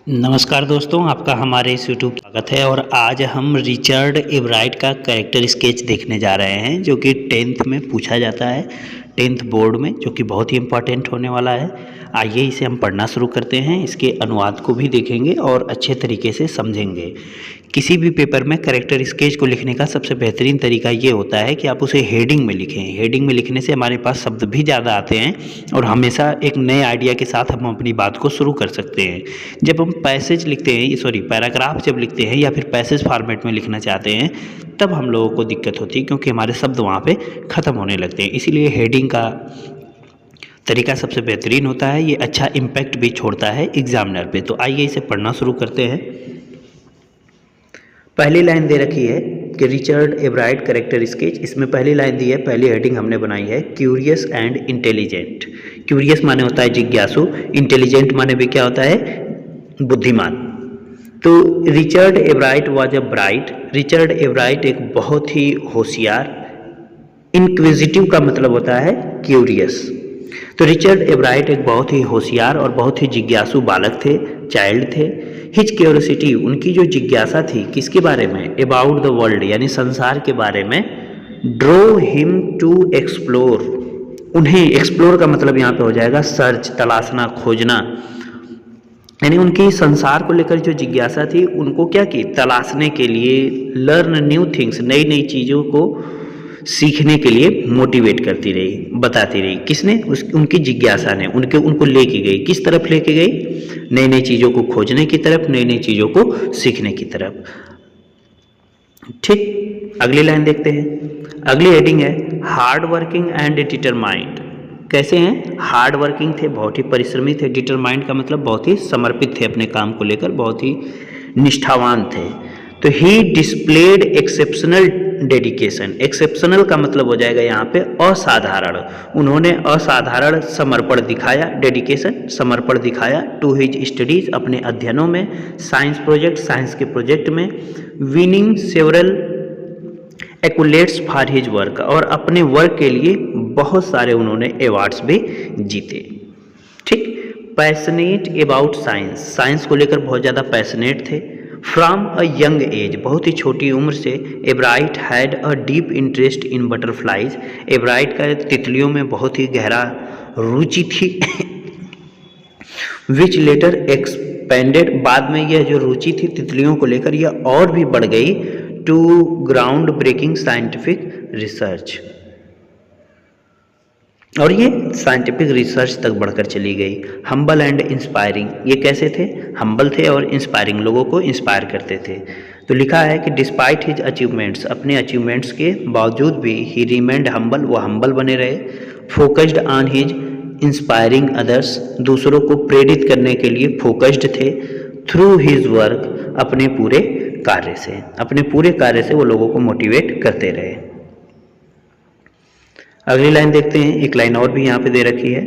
नमस्कार दोस्तों, आपका हमारे इस यूट्यूब स्वागत है। और आज हम रिचर्ड एवराइट का कैरेक्टर स्केच देखने जा रहे हैं, जो कि 10th में पूछा जाता है, 10th बोर्ड में, जो कि बहुत ही इम्पोर्टेंट होने वाला है। आइए इसे हम पढ़ना शुरू करते हैं, इसके अनुवाद को भी देखेंगे और अच्छे तरीके से समझेंगे। किसी भी पेपर में कैरेक्टर स्केच को लिखने का सबसे बेहतरीन तरीका ये होता है कि आप उसे हेडिंग में लिखें। हेडिंग में लिखने से हमारे पास शब्द भी ज़्यादा आते हैं और हमेशा एक नए आइडिया के साथ हम अपनी बात को शुरू कर सकते हैं। जब हम पैसेज लिखते हैं, पैराग्राफ जब लिखते हैं या फिर पैसेज फॉर्मेट में लिखना चाहते हैं, तब हम लोगों को दिक्कत होती है, क्योंकि हमारे शब्द वहाँ पे ख़त्म होने लगते हैं। इसीलिए हेडिंग का तरीका सबसे बेहतरीन होता है। ये अच्छा इम्पैक्ट भी छोड़ता है एग्जामिनर पे। तो आइए इसे पढ़ना शुरू करते हैं। पहली लाइन दे रखी है कि रिचर्ड एवराइट कैरेक्टर स्केच। इसमें पहली लाइन दी है, पहली हेडिंग हमने बनाई है, क्यूरियस एंड इंटेलिजेंट। क्यूरियस माने होता है जिज्ञासु, इंटेलिजेंट माने भी क्या होता है, बुद्धिमान। तो Richard Ebright was a bright. Richard Ebright एक बहुत ही होशियार, इनक्विजिटिव का मतलब होता है क्यूरियस। तो रिचर्ड एवराइट एक बहुत ही होशियार और बहुत ही जिज्ञासु बालक थे, चाइल्ड थे। हिज क्यूरियोसिटी, उनकी जो जिज्ञासा थी किसके बारे में, अबाउट द वर्ल्ड यानी संसार के बारे में, ड्रो हिम टू एक्सप्लोर। उन्हें एक्सप्लोर का मतलब यहाँ पे हो जाएगा सर्च, तलाशना, खोजना। यानी उनकी संसार को लेकर जो जिज्ञासा थी, उनको क्या की, तलाशने के लिए, लर्न न्यू थिंग्स, नई नई चीज़ों को सीखने के लिए मोटिवेट करती रही, बताती रही। किसने, उनकी जिज्ञासा ने उनको लेके गई। किस तरफ लेके गई, नई नई चीज़ों को खोजने की तरफ, नई नई चीज़ों को सीखने की तरफ। ठीक, अगली लाइन देखते हैं। अगली हेडिंग है हार्ड वर्किंग एंड डिटरमाइंड। कैसे हैं, हार्ड वर्किंग थे, बहुत ही परिश्रमी थे। डिटरमाइंड का मतलब बहुत ही समर्पित थे, अपने काम को लेकर बहुत ही निष्ठावान थे। तो ही डिस्प्लेड एक्सेप्शनल डेडिकेशन। एक्सेप्शनल का मतलब हो जाएगा यहाँ पे असाधारण। उन्होंने असाधारण समर्पण दिखाया, डेडिकेशन समर्पण दिखाया, टू हिज स्टडीज, अपने अध्ययनों में, साइंस प्रोजेक्ट, साइंस के प्रोजेक्ट में, winning several accolades for his work, और अपने वर्क के लिए बहुत सारे उन्होंने अवार्ड्स भी जीते। ठीक, पैशनेट अबाउट साइंस, साइंस को लेकर बहुत ज़्यादा पैशनेट थे। फ्रॉम अ यंग एज, बहुत ही छोटी उम्र से, Ebright had a deep interest in butterflies. Ebright का तितलियों में बहुत ही गहरा रुचि थी। विच लेटर एक्सपेंडेड, बाद में यह जो रुचि थी तितलियों को लेकर, यह और भी बढ़ गई, to ground breaking scientific research, और ये साइंटिफिक रिसर्च तक बढ़कर चली गई। हम्बल एंड इंस्पायरिंग, ये कैसे थे, हम्बल थे और इंस्पायरिंग, लोगों को इंस्पायर करते थे। तो लिखा है कि डिस्पाइट हिज अचीवमेंट्स, अपने अचीवमेंट्स के बावजूद भी, ही रिमेंड हम्बल, वो हम्बल बने रहे। Focused on his inspiring others, दूसरों को प्रेरित करने के लिए फोकस्ड थे। थ्रू हिज वर्क, अपने पूरे कार्य से वो लोगों को मोटिवेट करते रहे। अगली लाइन देखते हैं, एक लाइन और भी यहाँ पे दे रखी है,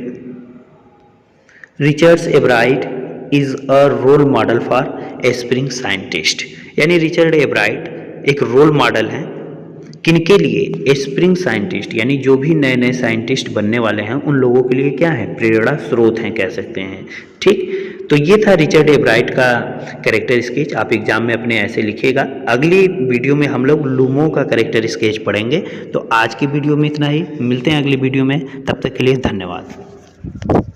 Richard Ebright is a role model for aspiring scientist. यानी रिचर्ड एवराइट एक रोल मॉडल हैं, किनके लिए, एस्पिरिंग साइंटिस्ट, यानी जो भी नए नए साइंटिस्ट बनने वाले हैं उन लोगों के लिए क्या है, प्रेरणा स्रोत हैं, कह सकते हैं। ठीक, तो ये था रिचर्ड एवराइट का कैरेक्टर स्केच। आप एग्जाम में अपने ऐसे लिखिएगा। अगली वीडियो में हम लोग लूमो का कैरेक्टर स्केच पढ़ेंगे। तो आज की वीडियो में इतना ही, मिलते हैं अगली वीडियो में, तब तक के लिए धन्यवाद।